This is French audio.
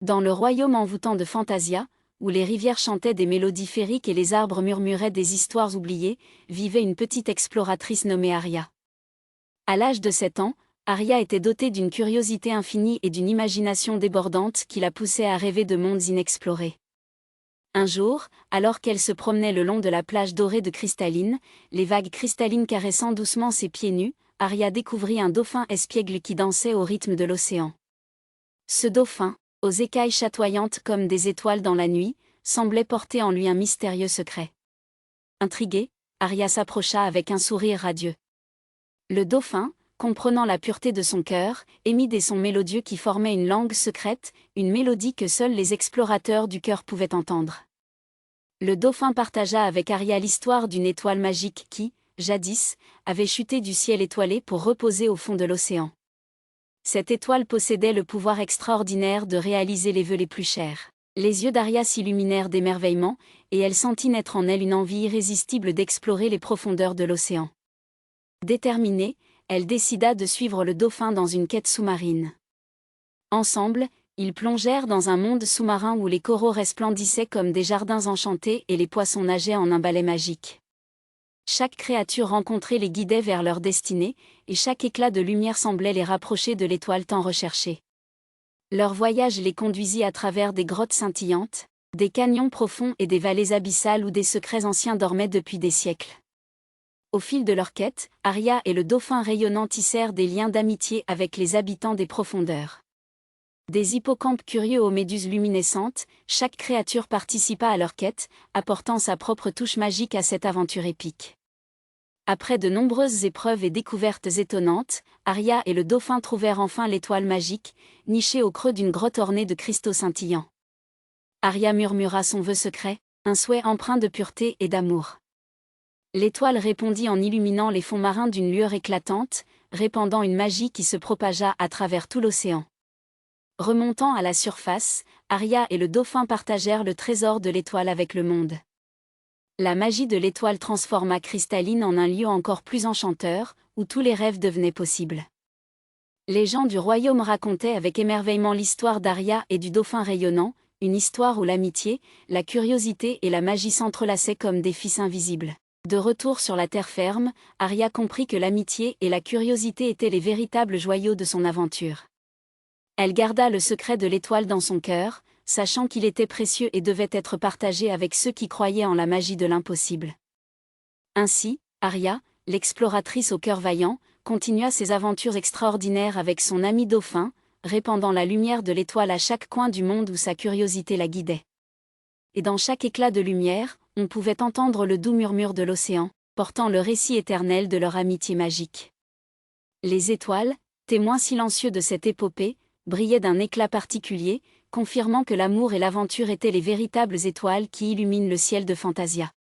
Dans le royaume envoûtant de Fantasia, où les rivières chantaient des mélodies féeriques et les arbres murmuraient des histoires oubliées, vivait une petite exploratrice nommée Aria. À l'âge de 7 ans, Aria était dotée d'une curiosité infinie et d'une imagination débordante qui la poussait à rêver de mondes inexplorés. Un jour, alors qu'elle se promenait le long de la plage dorée de cristalline, les vagues cristallines caressant doucement ses pieds nus, Aria découvrit un dauphin espiègle qui dansait au rythme de l'océan. Ce dauphin, aux écailles chatoyantes comme des étoiles dans la nuit, semblait porter en lui un mystérieux secret. Intriguée, Aria s'approcha avec un sourire radieux. Le dauphin, comprenant la pureté de son cœur, émit des sons mélodieux qui formaient une langue secrète, une mélodie que seuls les explorateurs du cœur pouvaient entendre. Le dauphin partagea avec Aria l'histoire d'une étoile magique qui, jadis, avait chuté du ciel étoilé pour reposer au fond de l'océan. Cette étoile possédait le pouvoir extraordinaire de réaliser les vœux les plus chers. Les yeux d'Aria s'illuminèrent d'émerveillement, et elle sentit naître en elle une envie irrésistible d'explorer les profondeurs de l'océan. Déterminée, elle décida de suivre le dauphin dans une quête sous-marine. Ensemble, ils plongèrent dans un monde sous-marin où les coraux resplendissaient comme des jardins enchantés et les poissons nageaient en un balai magique. Chaque créature rencontrée les guidait vers leur destinée, et chaque éclat de lumière semblait les rapprocher de l'étoile tant recherchée. Leur voyage les conduisit à travers des grottes scintillantes, des canyons profonds et des vallées abyssales où des secrets anciens dormaient depuis des siècles. Au fil de leur quête, Aria et le dauphin rayonnant tissèrent des liens d'amitié avec les habitants des profondeurs. Des hippocampes curieux aux méduses luminescentes, chaque créature participa à leur quête, apportant sa propre touche magique à cette aventure épique. Après de nombreuses épreuves et découvertes étonnantes, Aria et le dauphin trouvèrent enfin l'étoile magique, nichée au creux d'une grotte ornée de cristaux scintillants. Aria murmura son vœu secret, un souhait empreint de pureté et d'amour. L'étoile répondit en illuminant les fonds marins d'une lueur éclatante, répandant une magie qui se propagea à travers tout l'océan. Remontant à la surface, Aria et le dauphin partagèrent le trésor de l'étoile avec le monde. La magie de l'étoile transforma Cristalline en un lieu encore plus enchanteur, où tous les rêves devenaient possibles. Les gens du royaume racontaient avec émerveillement l'histoire d'Aria et du dauphin rayonnant, une histoire où l'amitié, la curiosité et la magie s'entrelaçaient comme des fils invisibles. De retour sur la terre ferme, Aria comprit que l'amitié et la curiosité étaient les véritables joyaux de son aventure. Elle garda le secret de l'étoile dans son cœur, sachant qu'il était précieux et devait être partagé avec ceux qui croyaient en la magie de l'impossible. Ainsi, Aria, l'exploratrice au cœur vaillant, continua ses aventures extraordinaires avec son ami dauphin, répandant la lumière de l'étoile à chaque coin du monde où sa curiosité la guidait. Et dans chaque éclat de lumière, on pouvait entendre le doux murmure de l'océan, portant le récit éternel de leur amitié magique. Les étoiles, témoins silencieux de cette épopée, brillaient d'un éclat particulier, confirmant que l'amour et l'aventure étaient les véritables étoiles qui illuminent le ciel de Fantasia.